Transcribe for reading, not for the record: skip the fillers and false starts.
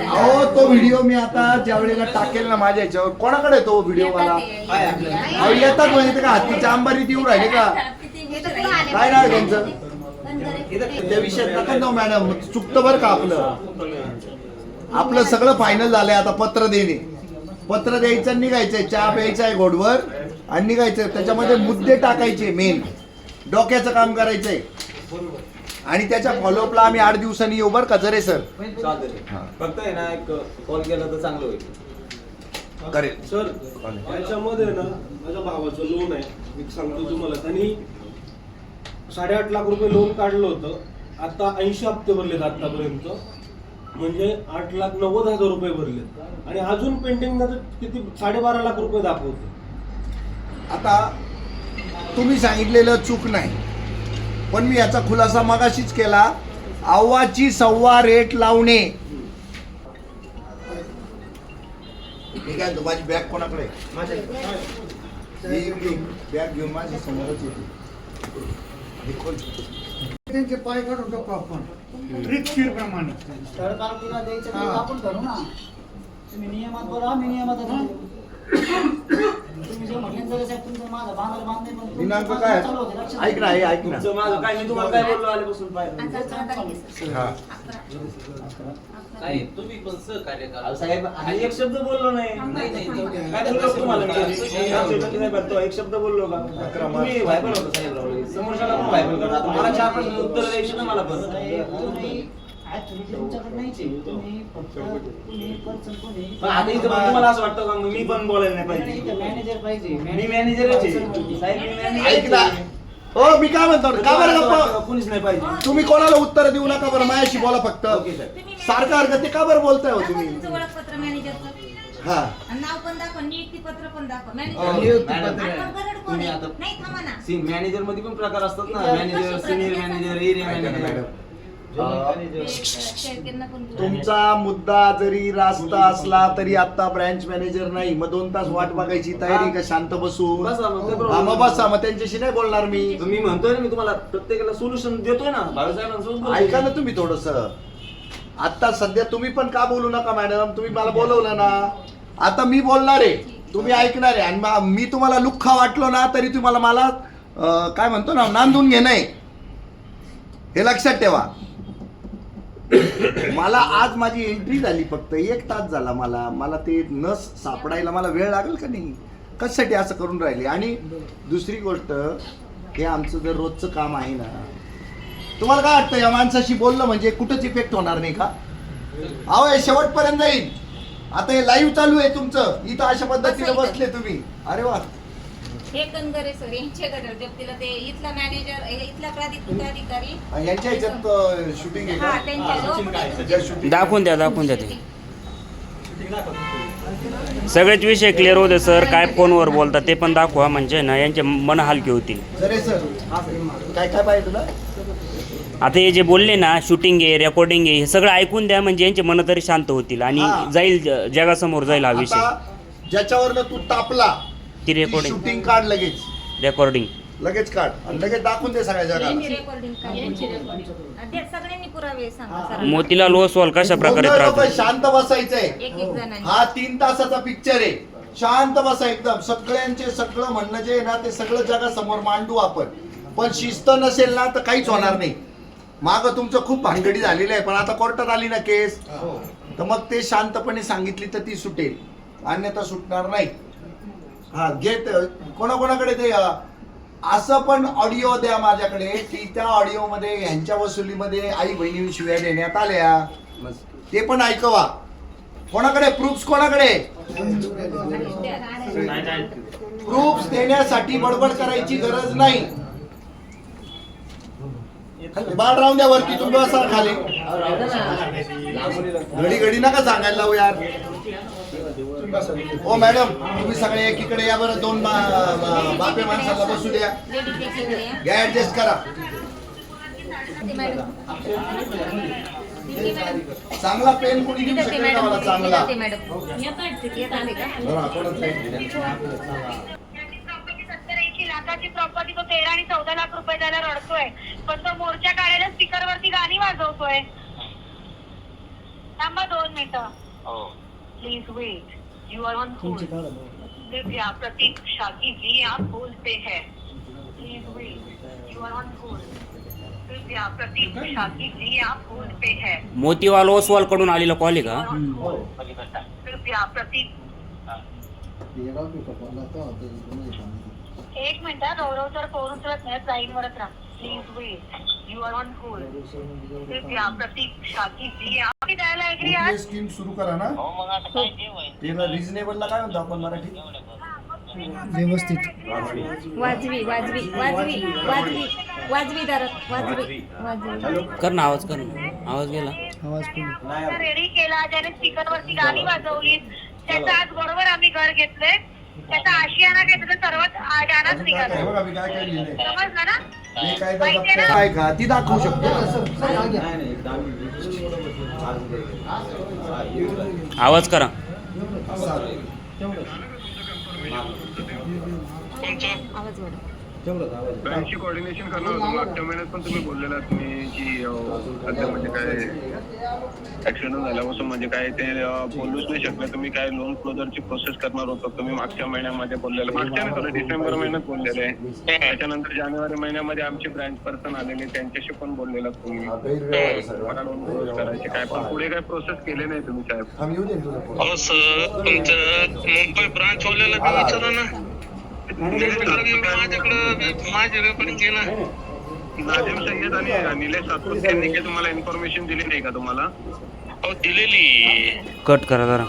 अहो तो व्हिडिओ मी आता ज्या वेळेला टाकेल ना माझ्या याच्यावर, कोणाकडे तो व्हिडिओ मला येतात म्हणजे का हत्तीच्या अंबारीत येऊ राहिले का? काय नाव त्यांचं? त्या विषयात नका जाऊ मॅडम, चुकतं बरं का आपलं सगळं फायनल झालंय. आता पत्र देणे, पत्र द्यायचं, निघायचंय, चहा प्यायचा आहे गोडवर आणि निघायचंय. त्याच्यामध्ये मुद्दे टाकायचे, मेन डोक्याचं काम करायचंय आणि त्याच्या फॉलोअपला आम्ही 8 दिवसांनी येऊ बरं का जरे सर. फक्त आहे ना एक कॉल केला तर चांगलं होईल. करेल सर. याच्यामध्ये ना माझ्या भावाचं लोन आहे, मी सांगतो तुम्हाला. त्यांनी 8.5 लाख रुपये लोन काढलं होतं. आता 80 हप्ते भरलेत आतापर्यंत, म्हणजे 8,90,000 रुपये भरलेत आणि अजून पेंडिंग किती 12.5 लाख रुपये दाखवतो. आता तुम्ही सांगितलेलं चूक नाही, पण मी याचा खुलासा मगाशीच केला. अव्वाची सव्वा रेट लावणे. ठीक आहे, माझी बॅग कोणाकडे? बॅग घेऊन माझ्या समोरच येते. त्यांचे पाय काढून टाकू आपण रितशीर प्रमाणे. सरकारला द्यायचं ते आपण करू ना. तुम्ही नियमात बोला, मी नियमात तुम्ही जे म्हटलं तरी साहेब तुमचं माझं बांधर बांधणे पण दिनांक काय? ऐक ना, ऐक ना. माझं काय, मी तुम्हाला काय बोललो आल्यापासून पाय तुम्ही पण सहकार्य करा साहेब. एक शब्द बोललो नाही. काय बोललो तुम्हाला? एक शब्द बोललो का? तुम्ही व्हायबल होता साहेब, समोरच्याला पण व्हायबल करा. आता मला 4 प्रश्न उत्तर द्यायचे ना मला पण. तुमच्याकडे नाहीचे, तुम्ही फक्त तुम्ही पर्सन कोणी. आता इथं तुम्हाला असं वाटतं का मी पण बोलायला नाही पाहिजे? मॅनेजर पाहिजे. मी मॅनेजरच आहे साहेब, मी मॅनेजर. ऐक ना, हो मी काय म्हणतो, का बरं गप्पा? कुणीच नाही पाहिजे. तुम्ही कोणाला उत्तर देऊ नका बरं, माझ्याशी बोला फक्त. सारखं हरकत ते का बरं बोलताय हो तुम्ही? ओळखपत्र मॅनेजरचं, हा, नाव पण दाखवा, नियुक्ती पत्र पण दाखवा. तुम्ही आता नाही थांबा ना. मॅनेजर मध्ये पण प्रकार असतात ना, manager, senior manager, area manager. तुमचा मुद्दा जरी रास्ता असला तरी आता ब्रँच मॅनेजर नाही, मग 2 तास वाट बघायची तयारी का? शांत बसून मग बसा, मग त्यांच्याशी नाही बोलणार मी. मी म्हणतोय ना, मी तुम्हाला प्रत्येकाला सोल्युशन देतोय ना. भाऊसाहेबांसोबत ऐका ना तुम्ही थोडस. आता सध्या तुम्ही पण का बोलू नका मॅडम, तुम्ही मला बोलवलं ना. आता मी बोलणार आहे, तुम्ही ऐकणार आहे आणि मी तुम्हाला लुख्खा वाटलो ना तरी तुम्हाला मला काय म्हणतो ना, नांदून घेणं आहे, हे लक्षात ठेवा. मला आज माझी एंट्री झाली, फक्त 1 तास झाला. मला ते नस सापडायला मला वेळ लागेल का नाही? कशासाठी असं करून राहिले? आणि दुसरी गोष्ट, हे आमचं जर रोजचं काम आहे ना, तुम्हाला काय वाटतं या माणसाशी बोललं म्हणजे कुठंच इफेक्ट होणार नाही का? अहो हे शेवटपर्यंत जाईल. आता हे लाईव्ह चालू आहे तुमचं, इथं अशा पद्धतीने बसले तुम्ही. अरे वा, हे कनगरे सर यांच्याकडे व्यक्तीला ते इथला मॅनेजर, इथला प्राधिकृत अधिकारी यांच्या ह्याच्यात शूटिंग आहे हा का? त्यांच्या शूटिंग दाखवून द्या ते. सगळेच विषय क्लिअर होते सर. काय फोनवर बोलतात ते पण दाखवा, म्हणजे ना यांचे मन हलके होतील. सर काय काय पाहिजे तुला? आता हे जे बोलले ना, शूटिंग आहे, रेकॉर्डिंग आहे, हे सगळं ऐकून द्या, म्हणजे यांचे मन तरी शांत होतील आणि जाईल, जगासमोर जाईल हा विषय. ज्याच्यावरनं तू तापला ती रेकॉर्डिंग, शूटिंग काढ, लगेच रेकॉर्डिंग लगेच काढ आणि लगेच दाखवून दे सगळ्या जगाला. रेकॉर्डिंग सगळ्यांनी पुरावे सांगा सर. मोतीलाल ओसवाल कशा प्रकारे गोंधळ त्रास नको, शांत बसायचंय. एक जणांनी हा 3 तासाचा पिक्चर आहे. शांत बसा एकदम. सगळ्यांचे सगळं म्हणणं जे आहे ना ते सगळं जगासमोर मांडू आपण, पण शिस्त नसेल ना तर काहीच होणार नाही. मागं तुमचं खूप भानगडी झालेली आहे, पण आता कोर्टात आली ना केस, तर मग ते शांतपणे सांगितली तर ती सुटेल, अन्यथा सुटणार नाही. हा घेत कोणाकोणाकडे ते असं पण ऑडिओ द्या माझ्याकडे की त्या ऑडिओ मध्ये ह्यांच्या वसुलीमध्ये आई बहिणी शिव्या देण्यात आल्या, ते पण ऐकवा. कोणाकडे प्रूफ्स? कोणाकडे प्रूफ्स देण्यासाठी बडबड करायची गरज नाही. बाळ राहून द्या वरती, तुम्ही बसा खाली. घडी घडी नका सांगायला लावू यार. ओ मॅडम, तुम्ही सगळे एकीकडे या बरं. 2 बापे माणसाला बसू द्या, घ्या ऍडजस्ट करा. चांगला पेन कोणी घेऊ शकेल का मला? चांगला लाखाची प्रॉपर्टी तो 13 आणि 14 लाख रुपये त्याला रडतोय, पण तो मोर्चा काढायला स्पीकर वरती गाणी वाजवतोय. थांबा 2 मिनिटं. Please wait. You are on hold. कृपया प्रतीक्षा कीजिए, आप होल्ड पे है. Please wait. You are on hold. कृपया प्रतीक्षा कीजिए, आप होल्ड पे है. मोतीवाल ओसवाल कडून आलेला कॉल आहे का? कृपया प्रतीक. 1 मिनिट. गौरव सर फोन उचलत नाही, लाईनवरच राहा. Please wait. You are on hold. कृपया प्रतीक्षा कीजिए. आपण द्यायला ऍग्री आहात? स्कीम सुरू करा ना. ते रिजनेबलला काय म्हणतो आपण मराठी? व्यवस्थित वाजवी वाजवी वाजवी वाजवी वाजवी दरात वाजवी वाजवी. कर ना आवाज, कर ना आवाज गेला. आवाज पण रेडी केला, ज्याने स्पीकरवरती गाणी वाजवली, त्याचा आज बरोबर आम्ही घर घेतलंय. त्याचा आशियाना घेतलं, सर्वात गाणाच हे निघाला. बघा मी काय काय लिहिलंय. समजलं ना? हे काय काय का ती दाखवू शकतो. आवाज करा. आवाज वाढव. बँकशी कोऑर्डिनेशन करणार होतो. मागच्या महिन्यात पण तुम्ही बोललेला तुम्ही की सध्या म्हणजे काय ऍक्सिडेंट झाल्यापासून म्हणजे काय ते बोलूच नाही शकले. तुम्ही काय लोन क्लोजरची प्रोसेस करणार होतो तुम्ही मागच्या महिन्यामध्ये बोललेलं. मागच्या नाही थोडं डिसेंबर महिन्यात बोललेले. त्याच्यानंतर जानेवारी महिन्यामध्ये आमचे ब्रँच पर्सन आलेले, त्यांच्याशी पण बोललेला तुम्ही मला लोन क्लोज करायचे काय, पण पुढे काय प्रोसेस केले नाही तुम्ही साहेब. हो सर, तुमचं मुंबई ब्रांच वाल्याला मी विचारा ना. माझ्या रेकॉर्डिंग ना नाझीम सय्यद आणि निलेश सातपुते यांनी काही तुम्हाला इन्फॉर्मेशन दिली नाही का तुम्हाला? हो दिलेली. कट करा जरा.